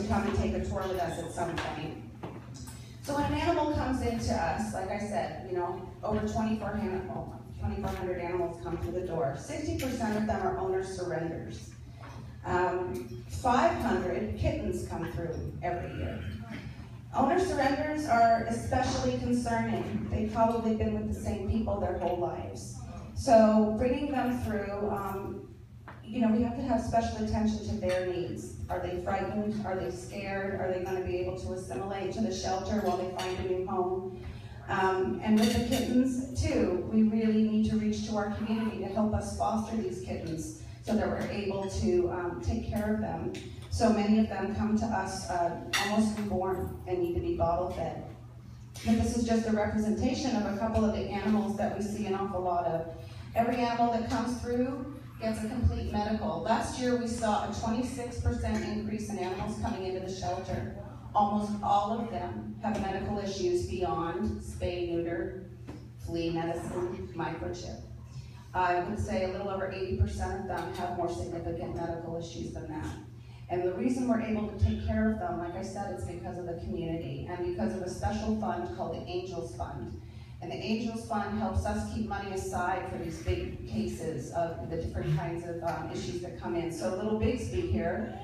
to come and take a tour with us at some point. So when an animal comes into us, like I said, over 2,400 animals come through the door. 60% of them are owner surrenders. 500 kittens come through every year. Owner surrenders are especially concerning. They've probably been with the same people their whole lives. So bringing them through, we have to have special attention to their needs. Are they frightened? Are they scared? Are they going to be able to assimilate to the shelter while they find a new home? And with the kittens, too, we really need to reach to our community to help us foster these kittens so that we're able to take care of them. So many of them come to us almost reborn and need to be bottle fed. But this is just a representation of a couple of the animals that we see an awful lot of. Every animal that comes through gets a complete medical. Last year we saw a 26% increase in animals coming into the shelter. Almost all of them have medical issues beyond spay, neuter, flea medicine, microchip. I would say a little over 80% of them have more significant medical issues than that. And the reason we're able to take care of them, like I said, it's because of the community and because of a special fund called the Angels Fund. And the Angels Fund helps us keep money aside for these big cases of the different kinds of issues that come in. So little Bigsby here,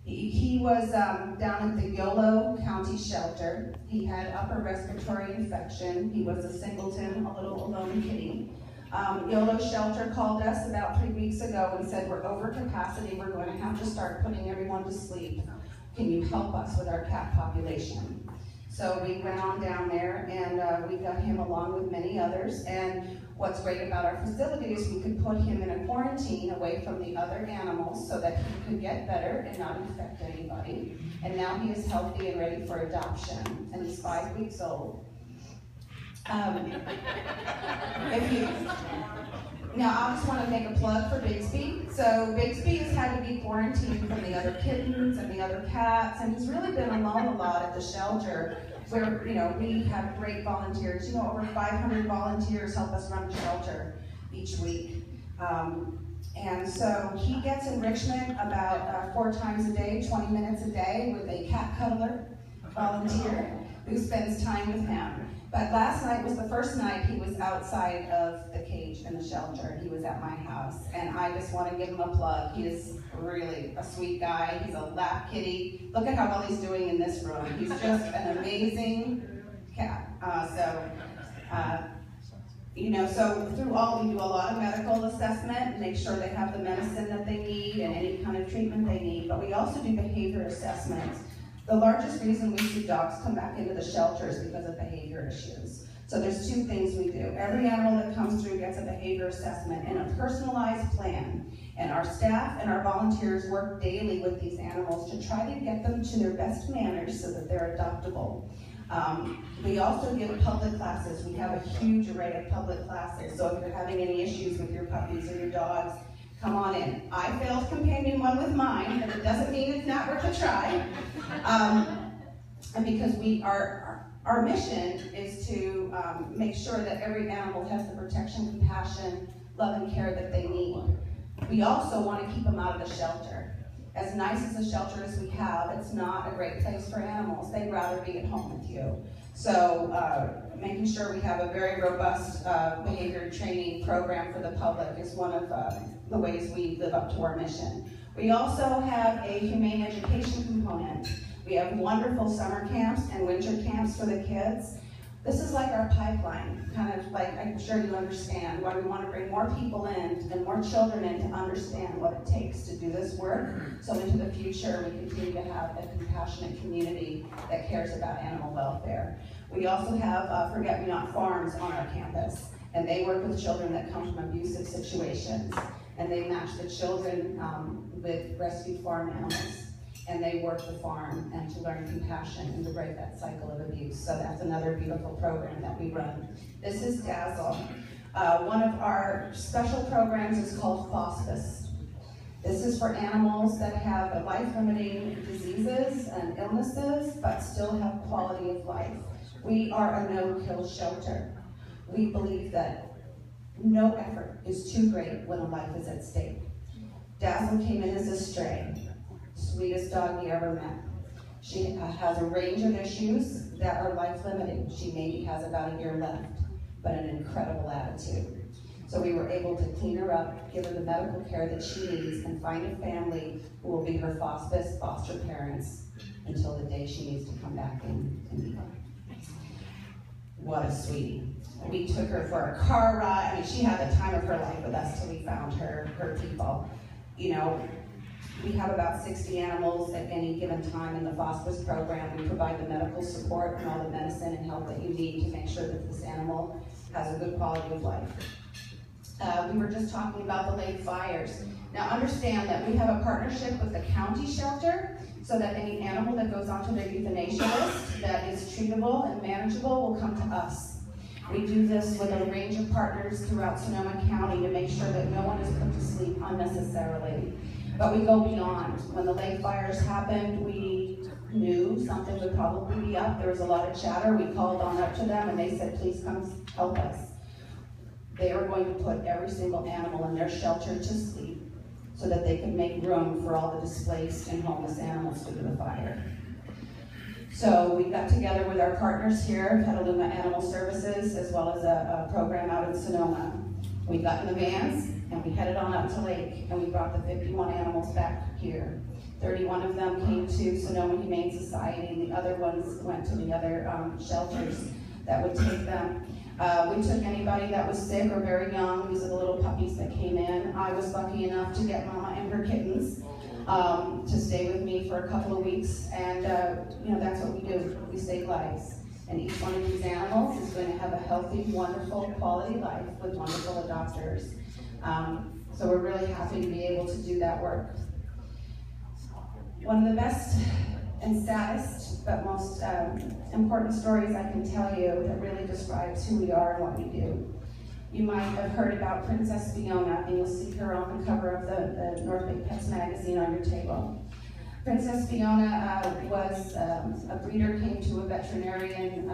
he was down at the Yolo County Shelter. He had upper respiratory infection. He was a singleton, a little alone kitty. Yolo Shelter called us about 3 weeks ago and said, we're over capacity, we're going to have to start putting everyone to sleep. Can you help us with our cat population? So we went on down there and we got him along with many others. And what's great about our facility is we could put him in a quarantine away from the other animals so that he could get better and not infect anybody. And now he is healthy and ready for adoption, and he's 5 weeks old. Now I just want to make a plug for Bigsby. So Bigsby has had to be quarantined from the other kittens and the other cats, and he's really been alone a lot at the shelter where, we have great volunteers. Over 500 volunteers help us run the shelter each week. And so he gets enrichment about 4 times a day, 20 minutes a day with a cat cuddler volunteer who spends time with him. But last night was the first night he was outside of the cage in the shelter. He was at my house, and I just want to give him a plug. He is really a sweet guy. He's a lap kitty. Look at how well he's doing in this room. He's just an amazing cat. So through all, we do a lot of medical assessment and make sure they have the medicine that they need and any kind of treatment they need. But we also do behavior assessments. The largest reason we see dogs come back into the shelter is because of behavior issues. So there's 2 things we do. Every animal that comes through gets a behavior assessment and a personalized plan. And our staff and our volunteers work daily with these animals to try to get them to their best manners so that they're adoptable. We also give public classes. We have a huge array of public classes. So if you're having any issues with your puppies or your dogs, come on in. I failed companion 1 with mine, but it doesn't mean it's not worth a try. And because our mission is to make sure that every animal has the protection, compassion, love, and care that they need. We also want to keep them out of the shelter. As nice as a shelter as we have, it's not a great place for animals. They'd rather be at home with you. So making sure we have a very robust behavior training program for the public is one of the ways we live up to our mission. We also have a humane education component. We have wonderful summer camps and winter camps for the kids. This is like our pipeline, kind of like, I'm sure you understand, why we want to bring more people in and more children in to understand what it takes to do this work. So into the future, we continue to have a compassionate community that cares about animal welfare. We also have Forget Me Not Farms on our campus, and they work with children that come from abusive situations, and they match the children with rescued farm animals. And they work the farm and to learn compassion and to break that cycle of abuse. So that's another beautiful program that we run. This is Dazzle. One of our special programs is called Hospice. This is for animals that have life-limiting diseases and illnesses, but still have quality of life. We are a no-kill shelter. We believe that no effort is too great when a life is at stake. Dazzle came in as a stray. Sweetest dog you ever met. She has a range of issues that are life-limiting. She maybe has about a year left, but an incredible attitude. So we were able to clean her up, give her the medical care that she needs, and find a family who will be her foster parents until the day she needs to come back in and meet her. What a sweetie. We took her for a car ride. I mean, she had the time of her life with us till we found her people. You know, we have about 60 animals at any given time in the hospice program. We provide the medical support and all the medicine and help that you need to make sure that this animal has a good quality of life. We were just talking about the Lake fires. Now understand that we have a partnership with the county shelter so that any animal that goes onto their euthanasia list that is treatable and manageable will come to us. We do this with a range of partners throughout Sonoma County to make sure that no one is put to sleep unnecessarily. But we go beyond. When the Lake fires happened, we knew something would probably be up. There was a lot of chatter. We called on up to them and they said, please come help us. They were going to put every single animal in their shelter to sleep so that they could make room for all the displaced and homeless animals due to the fire. So we got together with our partners here, Petaluma Animal Services, as well as a program out in Sonoma. We got in the vans and we headed on up to Lake and we brought the 51 animals back here. 31 of them came to Sonoma Humane Society and the other ones went to the other shelters that would take them. We took anybody that was sick or very young. These are the little puppies that came in. I was lucky enough to get Mama and her kittens to stay with me for a couple of weeks, and you know, that's what we do. We save lives. And each one of these animals is going to have a healthy, wonderful, quality life with wonderful adopters. So we're really happy to be able to do that work. One of the best and saddest, but most important stories I can tell you that really describes who we are and what we do. You might have heard about Princess Fiona, and you'll see her on the cover of the North Bay Pets magazine on your table. Princess Fiona was a breeder came to a veterinarian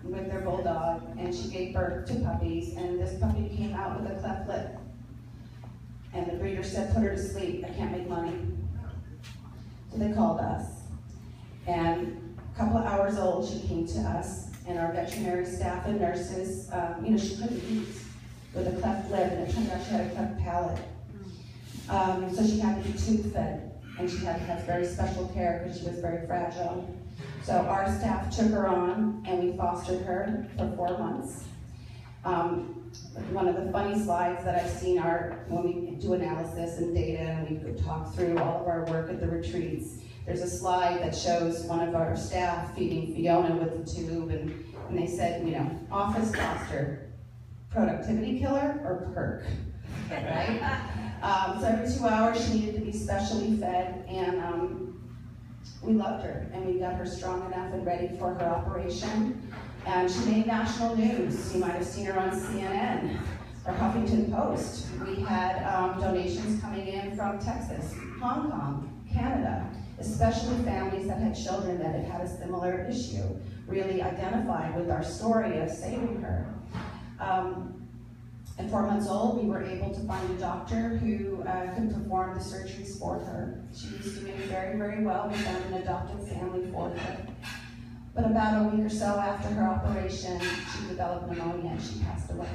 with their bulldog, and she gave birth to puppies, and this puppy came out with a cleft lip. And the breeder said, put her to sleep, I can't make money. So they called us. And a couple of hours old, she came to us, and our veterinary staff and nurses, you know, she couldn't eat with a cleft lip, and it turned out she had a cleft palate. So she had to be tube fed, and she had to have very special care because she was very fragile. So our staff took her on, and we fostered her for 4 months. One of the funny slides that I've seen are when we do analysis and data, and we could talk through all of our work at the retreats. There's a slide that shows one of our staff feeding Fiona with the tube, and they said, you know, office foster, productivity killer or perk, right? So every 2 hours she needed to be specially fed, and we loved her, and we got her strong enough and ready for her operation. And she made national news. You might have seen her on CNN or Huffington Post. We had donations coming in from Texas, Hong Kong, Canada, especially families that had children that had had a similar issue, really identified with our story of saving her. At 4 months old, we were able to find a doctor who could perform the surgeries for her. She was doing very, very well. We found an adoptive family for her. But about a week or so after her operation, she developed pneumonia and she passed away.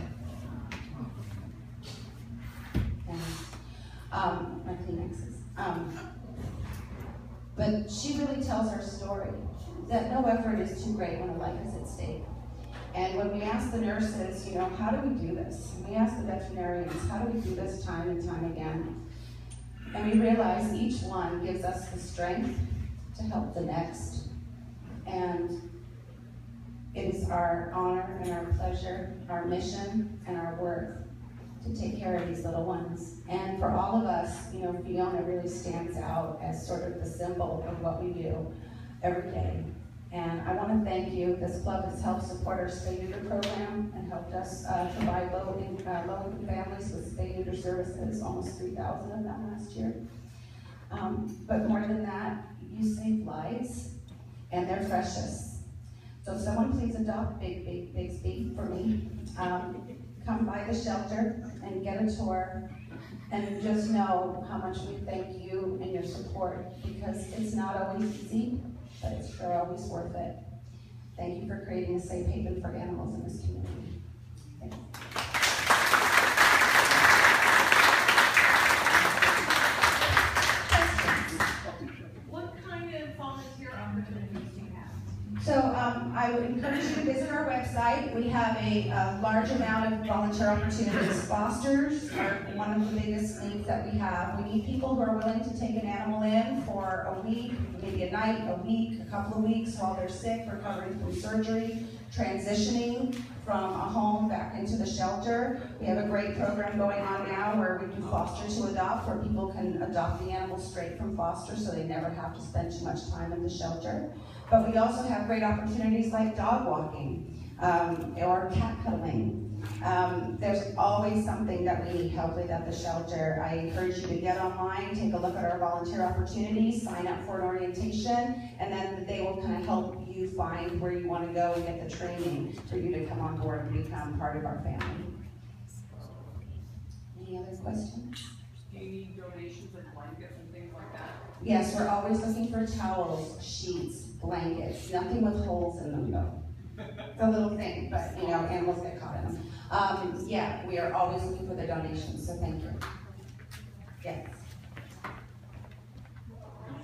And my Kleenexes. But she really tells her story, that no effort is too great when a life is at stake. And when we ask the nurses, you know, how do we do this? And we ask the veterinarians, how do we do this time and time again? And we realize each one gives us the strength to help the next. And it is our honor and our pleasure, our mission and our worth to take care of these little ones. And for all of us, you know, Fiona really stands out as sort of the symbol of what we do every day. And I want to thank you. This club has helped support our spay-neuter program and helped us provide low-income families with spay-neuter services, almost 3,000 of them last year. But more than that, you save lives, and they're precious. So if someone please adopt Bixby for me. Come by the shelter and get a tour. And just know how much we thank you and your support, because it's not always easy, but it's sure always worth it. Thank you for creating a safe haven for animals in this community. Thanks. What kind of volunteer opportunities do you have? So I would encourage you to visit our website. We have a large amount of volunteer opportunities. Fosters are one of the biggest needs that we have. We need people who are willing to take an animal in for a week, maybe a night, a week, a couple of weeks while they're sick, recovering from surgery, transitioning from a home back into the shelter. We have a great program going on now where we do foster to adopt, where people can adopt the animal straight from foster so they never have to spend too much time in the shelter. But we also have great opportunities like dog walking or cat cuddling. There's always something that we need help with at the shelter. I encourage you to get online, take a look at our volunteer opportunities, sign up for an orientation, and then they will kind of help you find where you want to go and get the training for you to come on board and become part of our family. Any other questions? Do you need donations of blankets and things like that? Yes, we're always looking for towels, sheets, blankets, nothing with holes in them though. It's a little thing, but you know, animals get caught in them. Yeah, we are always looking for the donations, so thank you. Yes.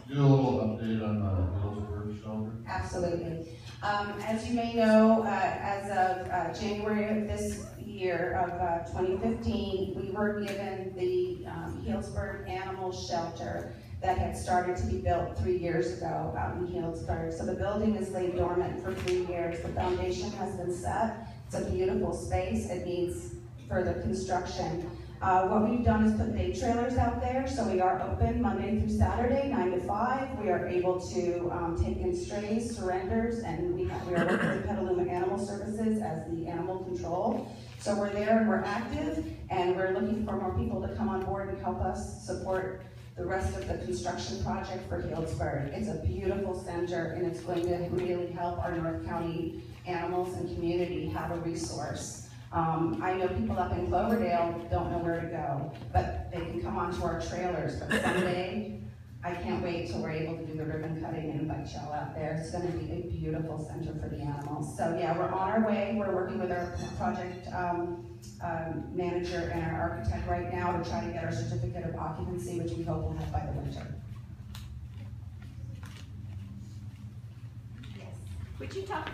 Do a little update on the Healdsburg shelter. Absolutely. As you may know, as of January of this year of 2015, we were given the Healdsburg Animal Shelter that had started to be built 3 years ago out in Healdsburg. So the building is laid dormant for 3 years. The foundation has been set. It's a beautiful space. It needs further construction. What we've done is put day trailers out there, so we are open Monday through Saturday, 9 to 5. We are able to take in strays, surrenders, and we are working with Petaluma Animal Services as the animal control. So we're there and we're active, and we're looking for more people to come on board and help us support the rest of the construction project for Healdsburg. It's a beautiful center, and it's going to really help our North County animals and community have a resource. I know people up in Cloverdale don't know where to go, but they can come onto our trailers. But someday, I can't wait till we're able to do the ribbon cutting and invite y'all out there. It's going to be a beautiful center for the animals. So yeah, we're on our way. We're working with our project manager and our architect right now to try to get our certificate of occupancy, which we hope we'll have by the winter. Yes. Would you talk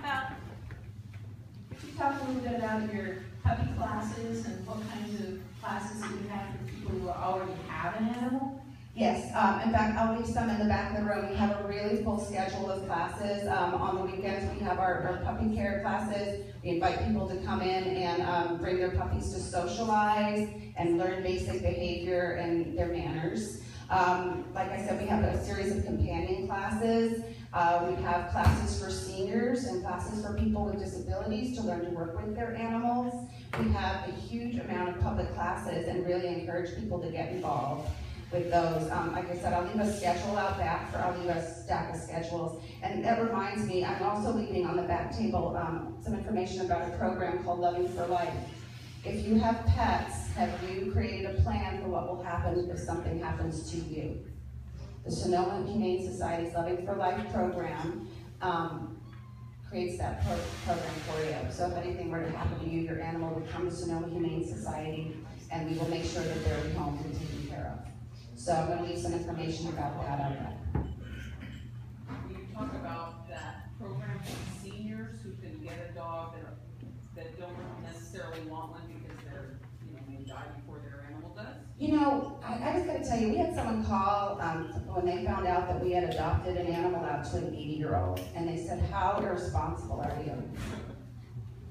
a little bit about your puppy classes and what kinds of classes that you have for people who already have an animal? Yes, in fact, I'll leave some in the back of the room. We have a really full schedule of classes. On the weekends, we have our puppy care classes. We invite people to come in and bring their puppies to socialize and learn basic behavior and their manners. Like I said, we have a series of companion classes. We have classes for seniors and classes for people with disabilities to learn to work with their animals. We have a huge amount of public classes and really encourage people to get involved with those. Like I said, I'll leave a schedule out back, I'll leave a stack of schedules. And that reminds me, I'm also leaving on the back table some information about a program called Loving for Life. If you have pets, have you created a plan for what will happen if something happens to you? The Sonoma Humane Society's Loving for Life program creates that program for you. So if anything were to happen to you, your animal would come to Sonoma Humane Society, and we will make sure that they're at home and taken care of. So I'm going to leave some information about that on that. Will you talk about that program for seniors who can get a dog that don't necessarily want one because they're, may die before their animal does? You know, I was going to tell you, we had someone call when they found out that we had adopted an animal out to an 80-year-old, and they said, "How irresponsible are you?"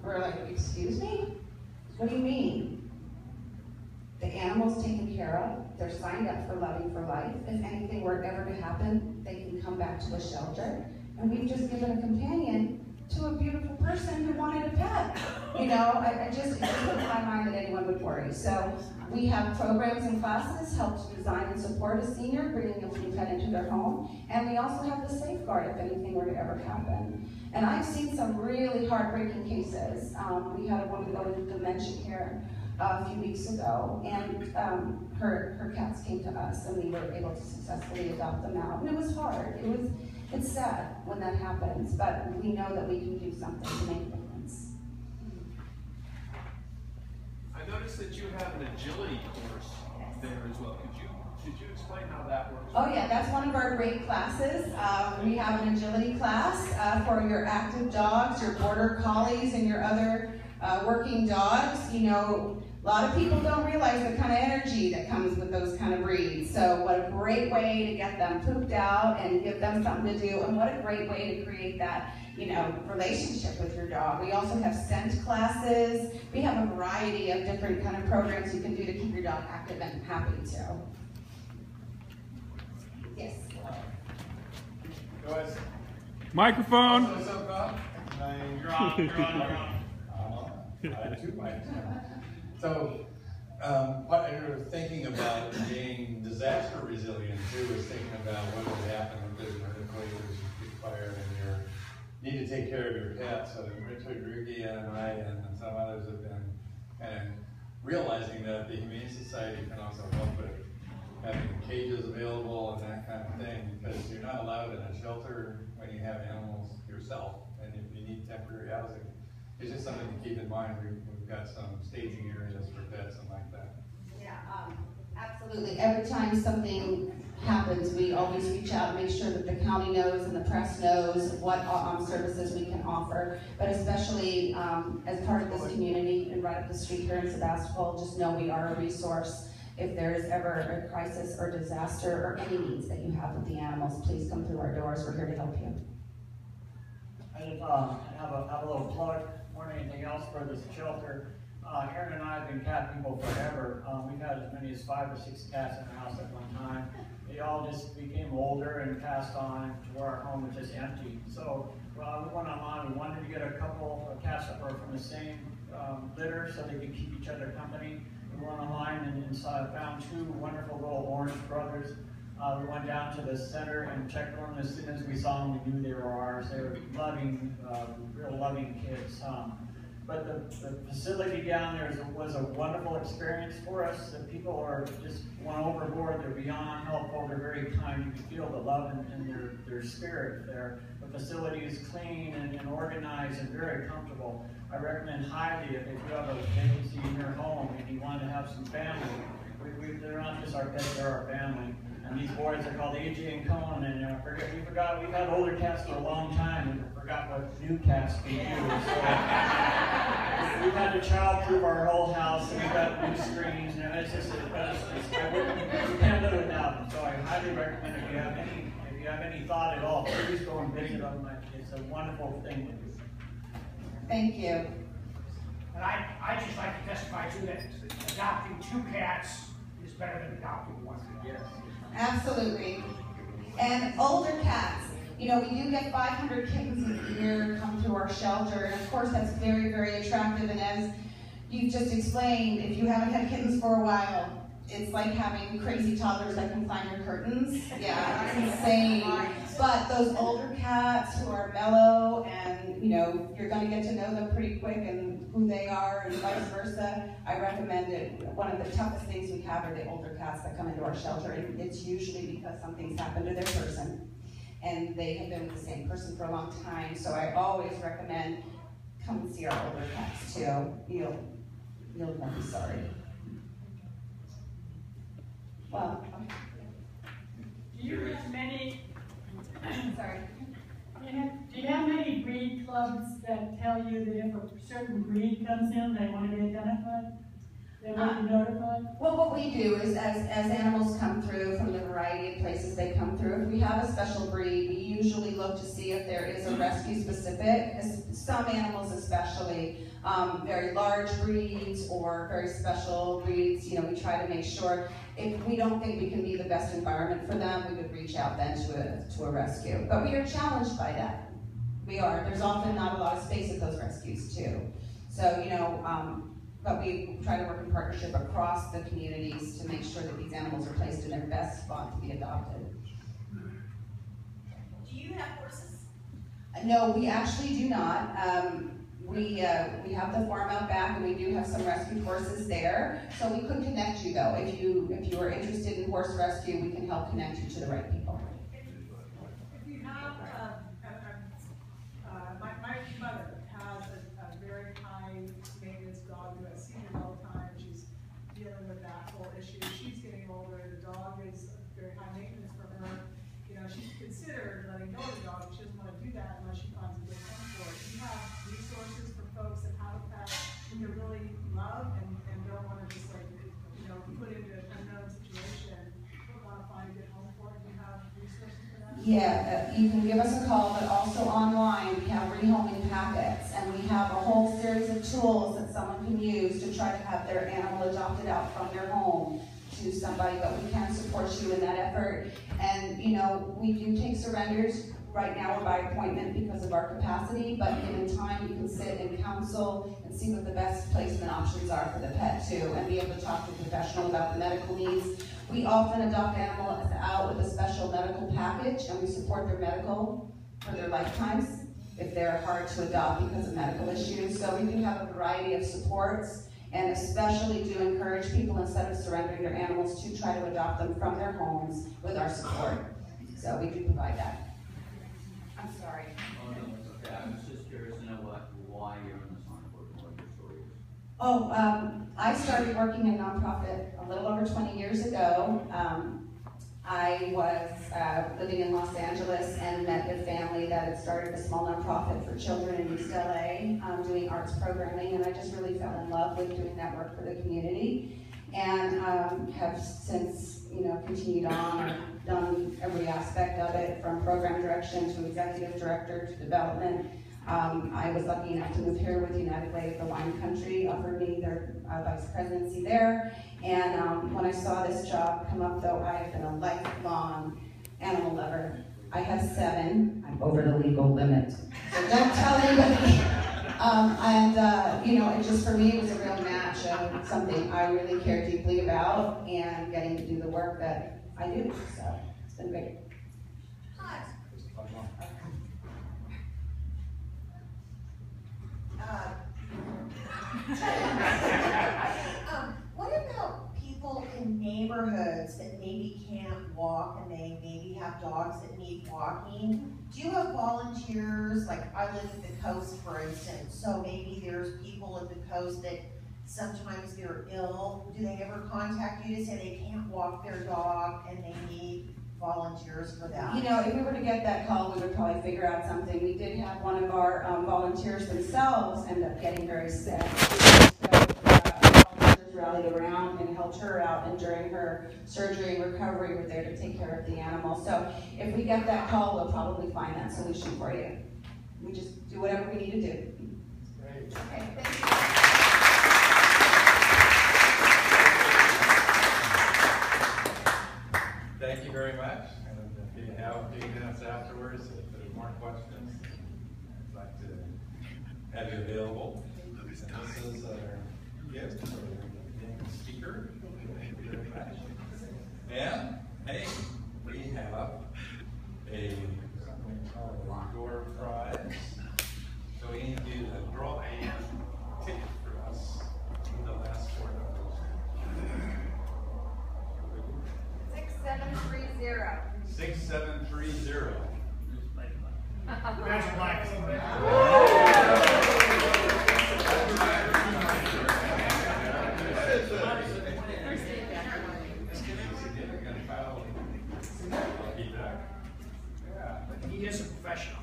We're like, "Excuse me? What do you mean?" The animal's taken care of. They're signed up for Loving for Life. If anything were ever to happen, they can come back to the shelter. And we've just given a companion to a beautiful person who wanted a pet. You know, it just blew my mind that anyone would worry. So we have programs and classes help to design and support a senior, bringing a new pet into their home. And we also have the safeguard if anything were to ever happen. And I've seen some really heartbreaking cases. We had a woman go into dementia care a few weeks ago, and her cats came to us, and we were able to successfully adopt them out. And it was hard. It's sad when that happens, but we know that we can do something to make a difference. I noticed that you have an agility course there as well. Could you explain how that works? Oh yeah, that's one of our great classes. We have an agility class for your active dogs, your border collies, and your other working dogs. You know, a lot of people don't realize the kind of energy that comes with those kind of breeds. So what a great way to get them pooped out and give them something to do, and what a great way to create that, you know, relationship with your dog. We also have scent classes. We have a variety of different kind of programs you can do to keep your dog active and happy too. Yes. Go ahead. Microphone. What's up, Bob? You're on. I have 2 mics. So, what I was thinking about being disaster resilient too, was thinking about what would happen if there's an earthquake, there's a big fire, and you need to take care of your pets. So Richard Ruge and I and some others have been kind of realizing that the Humane Society can also help with having cages available and that kind of thing, because you're not allowed in a shelter when you have animals yourself, and if you need temporary housing. It's just something to keep in mind. We've got some staging areas for pets and like that. Yeah, absolutely. Every time something happens, we always reach out and make sure that the county knows and the press knows what services we can offer. But especially as part of this community and right up the street here in Sebastopol, just know we are a resource. If there is ever a crisis or disaster or any needs that you have with the animals, please come through our doors. We're here to help you. I just have a little plug more than anything else for this shelter. Aaron and I have been cat people forever. We've had as many as 5 or 6 cats in our house at one time. They all just became older and passed on to where our home was just empty. So we went online. We wanted to get a couple of cats that were from the same litter so they could keep each other company. We went online and found 2 wonderful little orange brothers. We went down to the center and checked on them. As soon as we saw them, we knew they were ours. They were loving, real loving kids. But the facility down there was a wonderful experience for us. The people are just went overboard. They're beyond helpful. They're very kind. You can feel the love in their spirit there. The facility is clean and organized and very comfortable. I recommend highly if you have a vacancy in your home and you want to have some family. They're not just our pets, they're our family. And these boys are called AJ and Cohen, and we forgot we've had older cats for a long time and forgot what new cats can do. So we've had to child-proof our whole house, and we've got new screens, and it's just we can't live without them. So I highly recommend if you have any thought at all, please go and visit them. It's a wonderful thing to do. Thank you. And I just like to testify too that adopting 2 cats is better than adopting 1. Yes. Absolutely. And older cats, you know, we do get 500 kittens a year come to our shelter, and of course that's very, very attractive. And as you've just explained, if you haven't had kittens for a while, it's like having crazy toddlers that can climb your curtains. Yeah, it's insane. But those older cats who are mellow and, you know, you're going to get to know them pretty quick and who they are and vice versa, I recommend it. One of the toughest things we have are the older cats that come into our shelter, and it's usually because something's happened to their person and they have been with the same person for a long time. So I always recommend come and see our older cats too. You'll not be sorry. Well, do you have many, sorry, do you have many breed clubs that tell you that if a certain breed comes in, they want to be identified? They want to be notified? Well, what we do is as animals come through from the variety of places they come through, if we have a special breed, we usually look to see if there is a rescue specific. Some animals especially, very large breeds or very special breeds, you know, we try to make sure if we don't think we can be the best environment for them, we would reach out then to a rescue. But we are challenged by that. We are. There's often not a lot of space at those rescues too. So, you know, but we try to work in partnership across the communities to make sure that these animals are placed in their best spot to be adopted. Do you have horses? No, we actually do not. We have the farm out back, and we do have some rescued horses there. So we could connect you though. If you are interested in horse rescue, we can help connect you to the right people. If you have, my mother has a very high maintenance dog who has seen it all the time. She's dealing with that whole issue. She's getting older. The dog is very high maintenance for her. You know, she's considered letting go of the dog. She doesn't want to do that unless she finds a good home for it. Do you have resources for folks that have a pet who they really love and don't want to just like, you know, put into an unknown situation, but want to find a good home for it? Do you have resources for that? Yeah, you can give us a call, but also online we have rehoming packets, and we have a whole series of tools that someone can use to try to have their animal adopted out from their home to somebody, but we can support you in that effort. And you know, we do take surrenders. Right now we're by appointment because of our capacity, but given time you can sit and counsel and see what the best placement options are for the pet too, and be able to talk to a professional about the medical needs. We often adopt animals out with a special medical package, and we support their medical for their lifetimes if they're hard to adopt because of medical issues. So we do have a variety of supports, and especially do encourage people, instead of surrendering their animals, to try to adopt them from their homes with our support. So we do provide that. I'm sorry. Oh, no, it's okay. I was just curious to know why you're in this line of work and what your story is. Oh, I started working in nonprofit a little over 20 years ago. I was living in Los Angeles and met a family that had started a small nonprofit for children in East LA, doing arts programming, and I just really fell in love with doing that work for the community, and have since, you know, continued on, done every aspect of it, from program direction to executive director to development. I was lucky enough to move here with United Way of the Wine Country, offered me their vice presidency there. And when I saw this job come up, though, I have been a lifelong animal lover. I have 7. I'm over the legal limit, so don't tell anybody. You know, it just, for me, it was a real match of something I really care deeply about, and getting to do the work that I do. So it's been great. What about people in neighborhoods that maybe can't walk and they maybe have dogs that need walking? Do you have volunteers? Like, I live at the coast, for instance, so maybe there's people at the coast that sometimes they're ill. Do they ever contact you to say they can't walk their dog and they need volunteers for that? You know, if we were to get that call, we would probably figure out something. We did have one of our volunteers themselves end up getting very sick. Volunteers rallied around and helped her out, and during her surgery and recovery, we're there to take care of the animal. So if we get that call, we'll probably find that solution for you. We just do whatever we need to do. Great. Okay, thank you. Thank you very much. And if you have a few minutes afterwards, if there's more questions, I'd like to have you available. And this is our gift for being a speaker. Thank you very much. And hey, we have something called a door prize. So we need you to draw a ticket for us in the last 4 numbers. 6730. 6730. Magic Mike. He is a professional.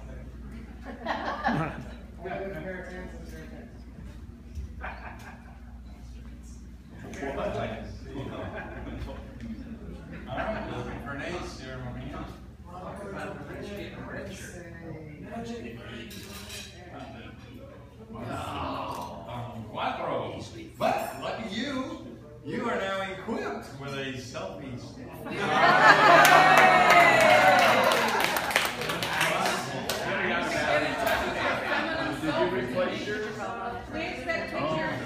All right, looking for an ace here, my man. Quattro. But lucky you, you are now equipped with a selfie stick. Did you replace yours? We expect pictures.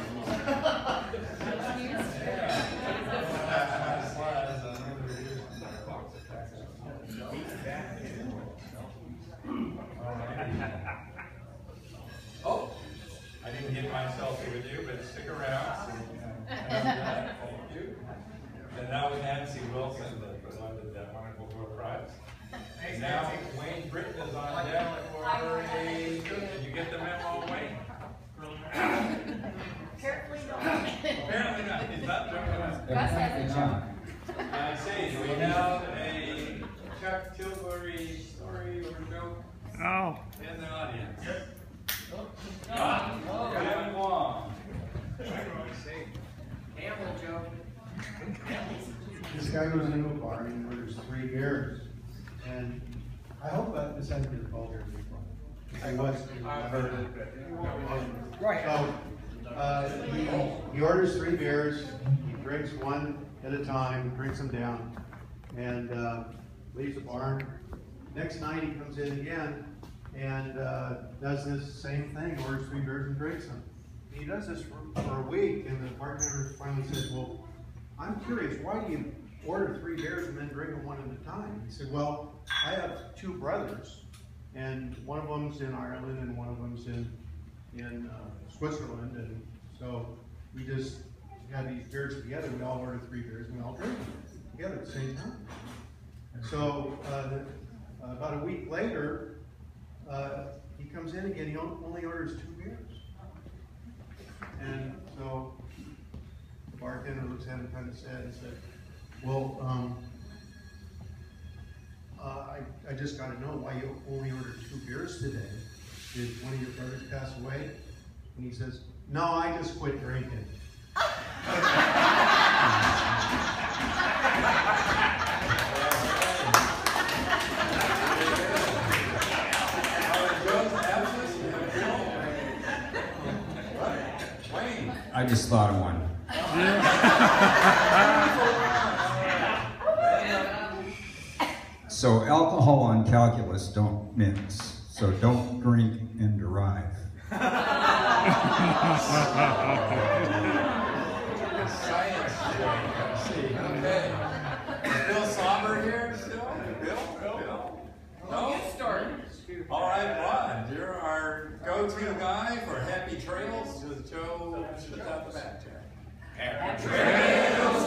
Oh, you, but stick around. So, thank you. And that was Nancy Wilson, the one that wonderful World Prize. And now Wayne Britton is on deck for a, did you get the memo, Wayne? Carefully don't. Apparently not, he's not joking us. Gus has a joke. I see, we have a Chuck Tilbury story or joke Oh. in the audience. Kevin Wong. Campbell joke. This guy goes into a bar and orders 3 beers, and I hope that this hasn't been vulgar before. I was. I've heard it, but. So, he orders 3 beers, he drinks one at a time, drinks them down, and leaves the barn. Next night he comes in again and does this same thing, orders 3 beers and drinks them. He does this for a week, and the bartender finally says, well, I'm curious, why do you order 3 beers and then drink them one at a time? He said, well, I have 2 brothers, and one of them's in Ireland and one of them's in Switzerland, and so we just had these beers together. We all ordered 3 beers and we all drank them together at the same time. So about a week later, he comes in again. He only orders 2 beers, and so the bartender looks at him kind of sad and said, well, I just got to know why you only ordered 2 beers today. Did one of your brothers pass away? And he says, no, I just quit drinking. I just thought of one. So alcohol and calculus don't mix. So don't drink and derive. Science today. Okay. Is Bill Somber here still? Bill? No? Get started. All right, Rod, you're our go-to guy for Happy Trails. Joe, put out the back there. Happy Trails